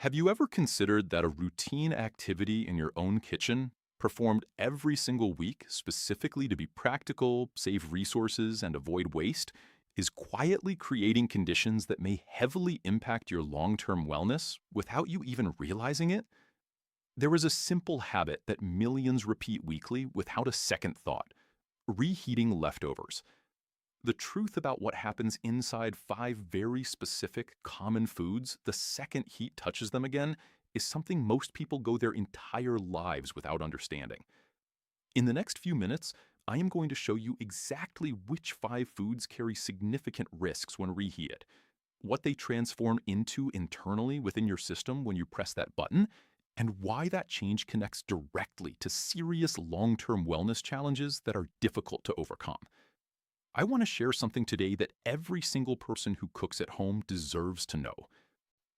Have you ever considered that a routine activity in your own kitchen, performed every single week specifically to be practical, save resources, and avoid waste, is quietly creating conditions that may heavily impact your long term wellness without you even realizing it? There is a simple habit that millions repeat weekly without a second thought: reheating leftovers. The truth about what happens inside five very specific, common foods the second heat touches them again is something most people go their entire lives without understanding. In the next few minutes, I am going to show you exactly which five foods carry significant risks when reheated, what they transform into internally within your system when you press that button, and why that change connects directly to serious long term wellness challenges that are difficult to overcome. I want to share something today that every single person who cooks at home deserves to know.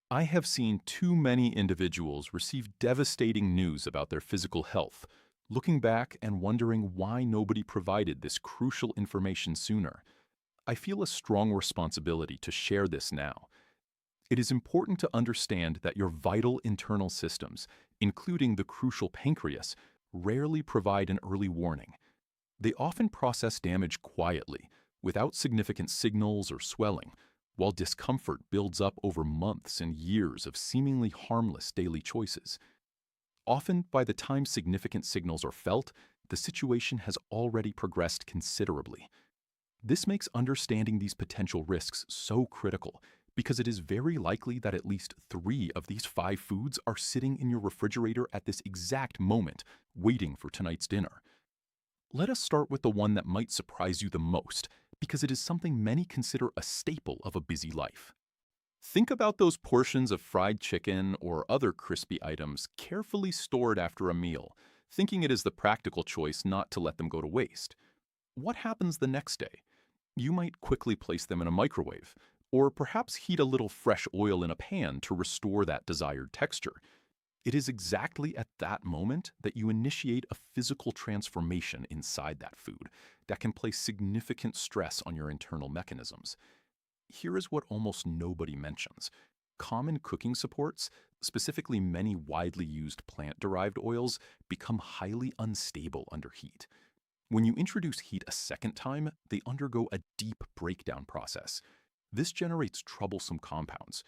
I have seen too many individuals receive devastating news about their physical health, looking back and wondering why nobody provided this crucial information sooner. I feel a strong responsibility to share this now. It is important to understand that your vital internal systems, including the crucial pancreas, rarely provide an early warning. They often process damage quietly, without significant signals or swelling, while discomfort builds up over months and years of seemingly harmless daily choices. Often, by the time significant signals are felt, the situation has already progressed considerably. This makes understanding these potential risks so critical because it is very likely that at least three of these five foods are sitting in your refrigerator at this exact moment, waiting for tonight's dinner. Let us start with the one that might surprise you the most, because it is something many consider a staple of a busy life. Think about those portions of fried chicken or other crispy items carefully stored after a meal, thinking it is the practical choice not to let them go to waste. What happens the next day? You might quickly place them in a microwave, or perhaps heat a little fresh oil in a pan to restore that desired texture. It is exactly at that moment that you initiate a physical transformation inside that food that can place significant stress on your internal mechanisms. Here is what almost nobody mentions. Common cooking supports, specifically many widely used plant-derived oils, become highly unstable under heat. When you introduce heat a second time, they undergo a deep breakdown process. This generates troublesome compounds.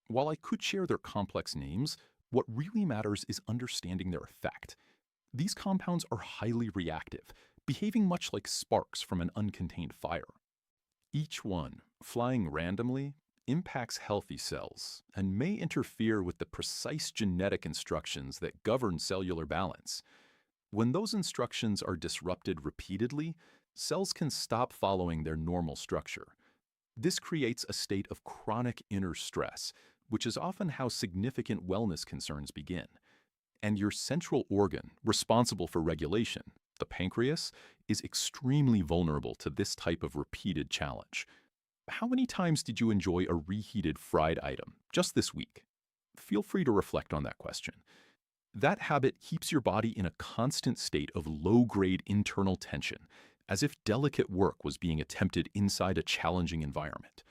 While I could share their complex names, what really matters is understanding their effect. These compounds are highly reactive, behaving much like sparks from an uncontained fire. Each one, flying randomly, impacts healthy cells and may interfere with the precise genetic instructions that govern cellular balance. When those instructions are disrupted repeatedly, cells can stop following their normal structure. This creates a state of chronic inner stress, which is often how significant wellness concerns begin. And your central organ, responsible for regulation, the pancreas, is extremely vulnerable to this type of repeated challenge. How many times did you enjoy a reheated fried item just this week? Feel free to reflect on that question. That habit keeps your body in a constant state of low-grade internal tension, as if delicate work was being attempted inside a challenging environment.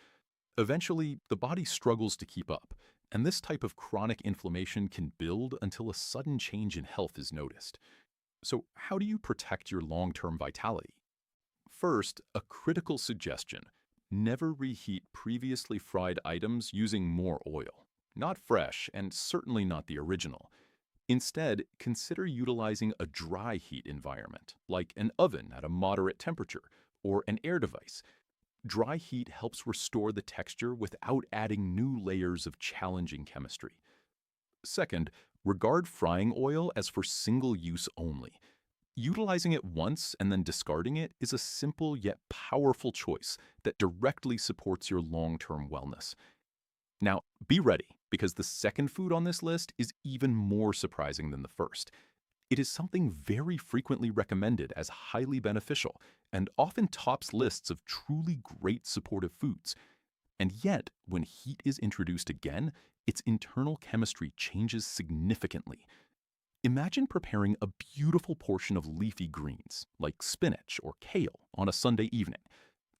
Eventually, the body struggles to keep up, and this type of chronic inflammation can build until a sudden change in health is noticed. So, how do you protect your long-term vitality? First, a critical suggestion: never reheat previously fried items using more oil. Not fresh, and certainly not the original. Instead, consider utilizing a dry heat environment, like an oven at a moderate temperature, or an air device. Dry heat helps restore the texture without adding new layers of challenging chemistry. Second, regard frying oil as for single use only. Utilizing it once and then discarding it is a simple yet powerful choice that directly supports your long-term wellness. Now, be ready, because the second food on this list is even more surprising than the first. It is something very frequently recommended as highly beneficial and often tops lists of truly great supportive foods. And yet, when heat is introduced again, its internal chemistry changes significantly. Imagine preparing a beautiful portion of leafy greens, like spinach or kale, on a Sunday evening.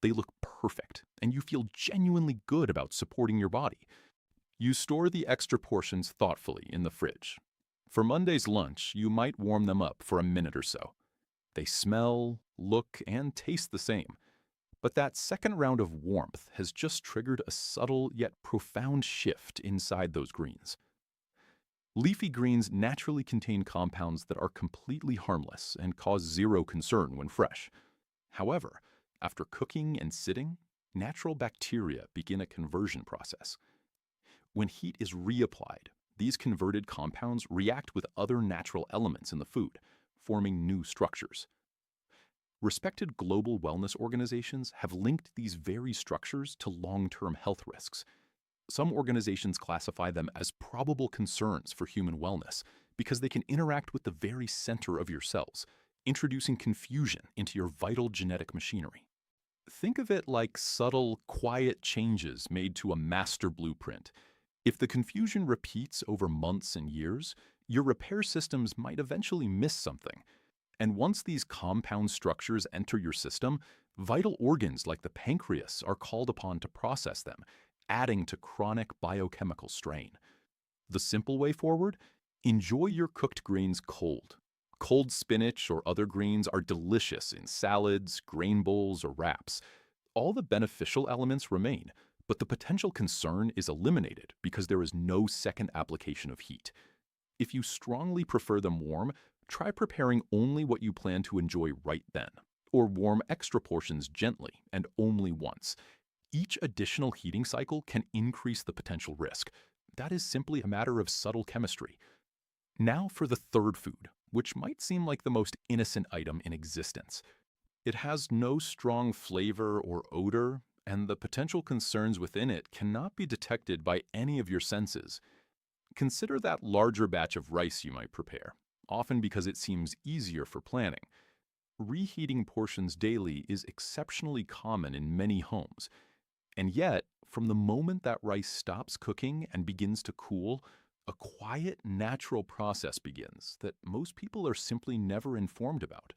They look perfect, and you feel genuinely good about supporting your body. You store the extra portions thoughtfully in the fridge. For Monday's lunch, you might warm them up for a minute or so. They smell, look, and taste the same. But that second round of warmth has just triggered a subtle yet profound shift inside those greens. Leafy greens naturally contain compounds that are completely harmless and cause zero concern when fresh. However, after cooking and sitting, natural bacteria begin a conversion process. When heat is reapplied, these converted compounds react with other natural elements in the food, forming new structures. Respected global wellness organizations have linked these very structures to long-term health risks. Some organizations classify them as probable concerns for human wellness because they can interact with the very center of your cells, introducing confusion into your vital genetic machinery. Think of it like subtle, quiet changes made to a master blueprint. If the confusion repeats over months and years, your repair systems might eventually miss something. And once these compound structures enter your system, vital organs like the pancreas are called upon to process them, adding to chronic biochemical strain. The simple way forward? Enjoy your cooked greens cold. Cold spinach or other greens are delicious in salads, grain bowls, or wraps. All the beneficial elements remain, but the potential concern is eliminated because there is no second application of heat. If you strongly prefer them warm, try preparing only what you plan to enjoy right then, or warm extra portions gently and only once. Each additional heating cycle can increase the potential risk. That is simply a matter of subtle chemistry. Now for the third food, which might seem like the most innocent item in existence. It has no strong flavor or odor, and the potential concerns within it cannot be detected by any of your senses. Consider that larger batch of rice you might prepare, often because it seems easier for planning. Reheating portions daily is exceptionally common in many homes. And yet, from the moment that rice stops cooking and begins to cool, a quiet, natural process begins that most people are simply never informed about.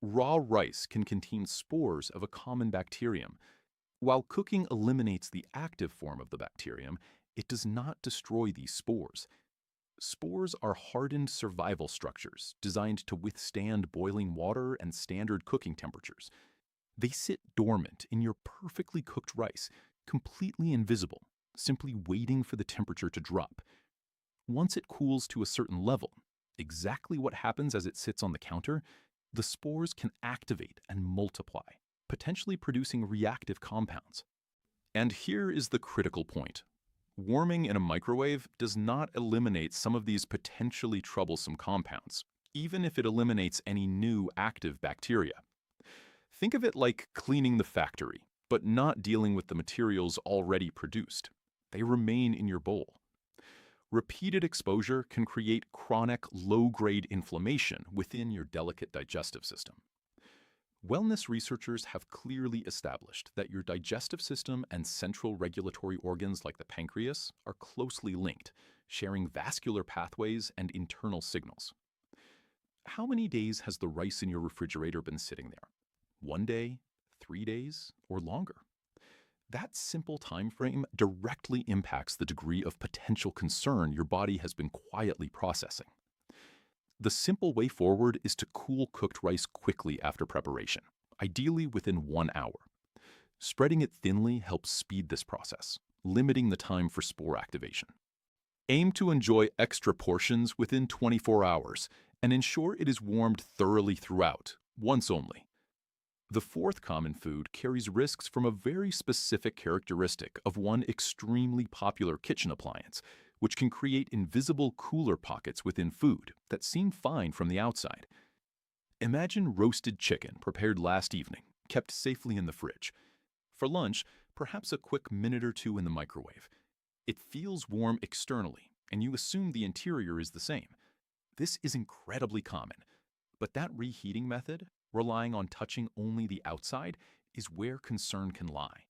Raw rice can contain spores of a common bacterium. While cooking eliminates the active form of the bacterium, it does not destroy these spores. Spores are hardened survival structures designed to withstand boiling water and standard cooking temperatures. They sit dormant in your perfectly cooked rice, completely invisible, simply waiting for the temperature to drop. Once it cools to a certain level, exactly what happens as it sits on the counter, the spores can activate and multiply, potentially producing reactive compounds. And here is the critical point. Warming in a microwave does not eliminate some of these potentially troublesome compounds, even if it eliminates any new active bacteria. Think of it like cleaning the factory, but not dealing with the materials already produced. They remain in your bowl. Repeated exposure can create chronic, low-grade inflammation within your delicate digestive system. Wellness researchers have clearly established that your digestive system and central regulatory organs like the pancreas are closely linked, sharing vascular pathways and internal signals. How many days has the rice in your refrigerator been sitting there? 1 day, 3 days, or longer? That simple time frame directly impacts the degree of potential concern your body has been quietly processing. The simple way forward is to cool cooked rice quickly after preparation, ideally within 1 hour. Spreading it thinly helps speed this process, limiting the time for spore activation. Aim to enjoy extra portions within 24 hours and ensure it is warmed thoroughly throughout, once only. The fourth common food carries risks from a very specific characteristic of one extremely popular kitchen appliance, which can create invisible cooler pockets within food that seem fine from the outside. Imagine roasted chicken prepared last evening, kept safely in the fridge. For lunch, perhaps a quick minute or two in the microwave. It feels warm externally, and you assume the interior is the same. This is incredibly common, but that reheating method, relying on touching only the outside, is where concern can lie.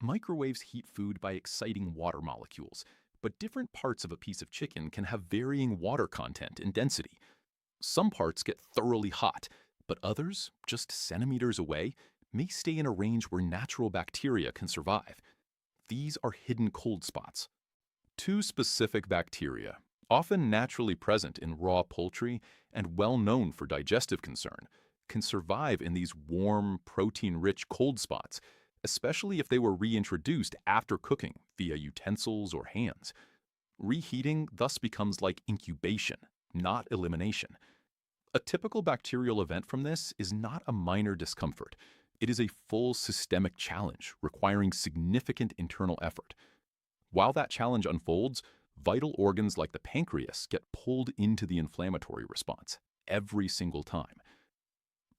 Microwaves heat food by exciting water molecules, but different parts of a piece of chicken can have varying water content and density. Some parts get thoroughly hot, but others, just centimeters away, may stay in a range where natural bacteria can survive. These are hidden cold spots. Two specific bacteria, often naturally present in raw poultry and well known for digestive concern, can survive in these warm, protein-rich cold spots, especially if they were reintroduced after cooking via utensils or hands. Reheating thus becomes like incubation, not elimination. A typical bacterial event from this is not a minor discomfort. It is a full systemic challenge requiring significant internal effort. While that challenge unfolds, vital organs like the pancreas get pulled into the inflammatory response every single time.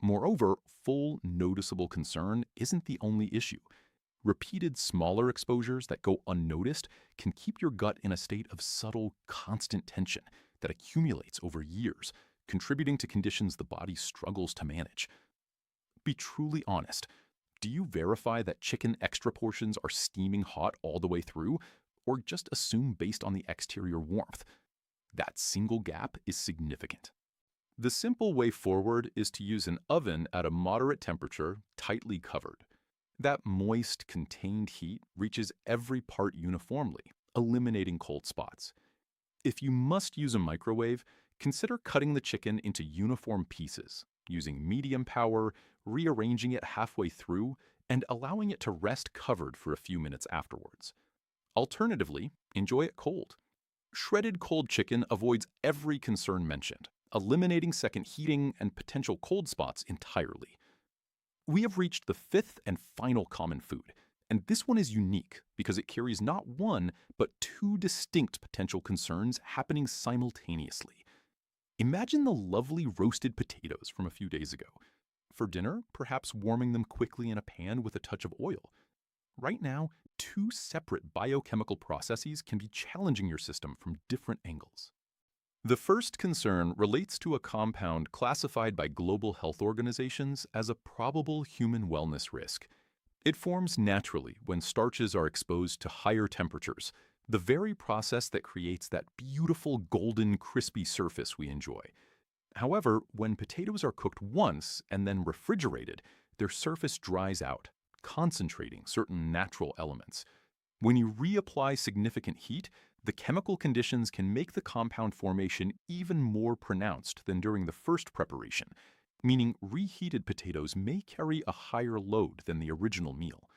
Moreover, full noticeable concern isn't the only issue. Repeated smaller exposures that go unnoticed can keep your gut in a state of subtle, constant tension that accumulates over years, contributing to conditions the body struggles to manage. Be truly honest. Do you verify that chicken extra portions are steaming hot all the way through, or just assume based on the exterior warmth? That single gap is significant. The simple way forward is to use an oven at a moderate temperature, tightly covered. That moist, contained heat reaches every part uniformly, eliminating cold spots. If you must use a microwave, consider cutting the chicken into uniform pieces, using medium power, rearranging it halfway through, and allowing it to rest covered for a few minutes afterwards. Alternatively, enjoy it cold. Shredded cold chicken avoids every concern mentioned, eliminating second heating and potential cold spots entirely. We have reached the fifth and final common food, and this one is unique because it carries not one, but two distinct potential concerns happening simultaneously. Imagine the lovely roasted potatoes from a few days ago. For dinner, perhaps warming them quickly in a pan with a touch of oil. Right now, two separate biochemical processes can be challenging your system from different angles. The first concern relates to a compound classified by global health organizations as a probable human wellness risk. It forms naturally when starches are exposed to higher temperatures, the very process that creates that beautiful golden crispy surface we enjoy. However, when potatoes are cooked once and then refrigerated, their surface dries out, concentrating certain natural elements. When you reapply significant heat, the chemical conditions can make the compound formation even more pronounced than during the first preparation, meaning reheated potatoes may carry a higher load than the original meal.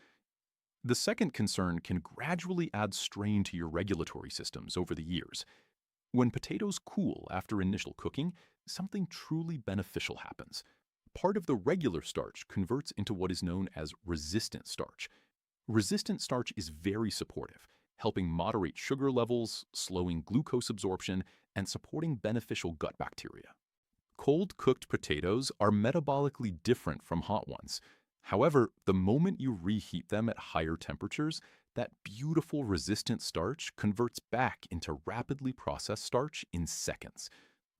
The second concern can gradually add strain to your regulatory systems over the years. When potatoes cool after initial cooking, something truly beneficial happens. Part of the regular starch converts into what is known as resistant starch. Resistant starch is very supportive, helping moderate sugar levels, slowing glucose absorption, and supporting beneficial gut bacteria. Cold-cooked potatoes are metabolically different from hot ones. However, the moment you reheat them at higher temperatures, that beautiful resistant starch converts back into rapidly processed starch in seconds.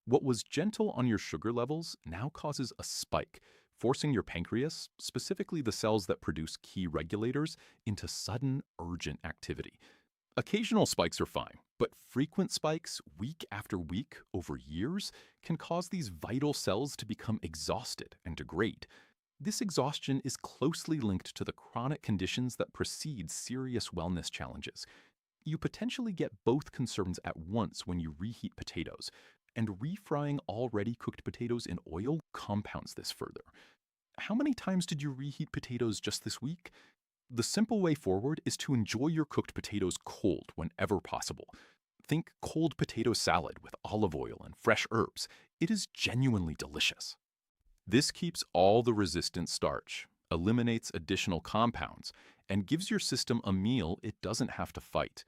What was gentle on your sugar levels now causes a spike, forcing your pancreas, specifically the cells that produce key regulators, into sudden, urgent activity. Occasional spikes are fine, but frequent spikes, week after week, over years, can cause these vital cells to become exhausted and degrade. This exhaustion is closely linked to the chronic conditions that precede serious wellness challenges. You potentially get both concerns at once when you reheat potatoes, and refrying already cooked potatoes in oil compounds this further. How many times did you reheat potatoes just this week? The simple way forward is to enjoy your cooked potatoes cold whenever possible. Think cold potato salad with olive oil and fresh herbs. It is genuinely delicious. This keeps all the resistant starch, eliminates additional compounds, and gives your system a meal it doesn't have to fight.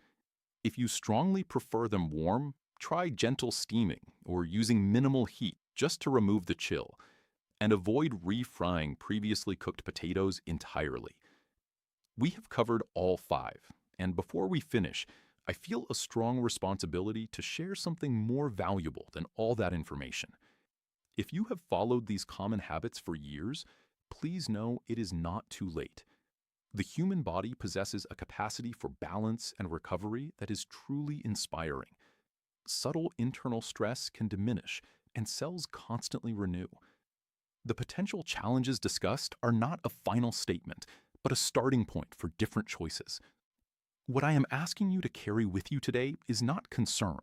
If you strongly prefer them warm, try gentle steaming or using minimal heat just to remove the chill, and avoid refrying previously cooked potatoes entirely. We have covered all five, and before we finish, I feel a strong responsibility to share something more valuable than all that information. If you have followed these common habits for years, please know it is not too late. The human body possesses a capacity for balance and recovery that is truly inspiring. Subtle internal stress can diminish, and cells constantly renew. The potential challenges discussed are not a final statement, but a starting point for different choices. What I am asking you to carry with you today is not concern,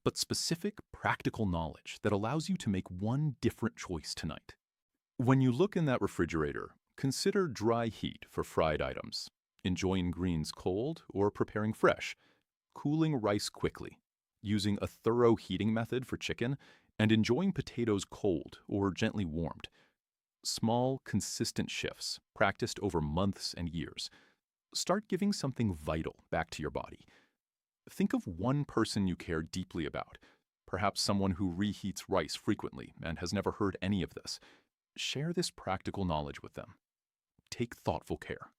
but specific, practical knowledge that allows you to make one different choice tonight. When you look in that refrigerator, consider dry heat for fried items, enjoying greens cold or preparing fresh, cooling rice quickly, using a thorough heating method for chicken, and enjoying potatoes cold or gently warmed. Small, consistent shifts, practiced over months and years, start giving something vital back to your body. Think of one person you care deeply about, perhaps someone who reheats rice frequently and has never heard any of this. Share this practical knowledge with them. Take thoughtful care.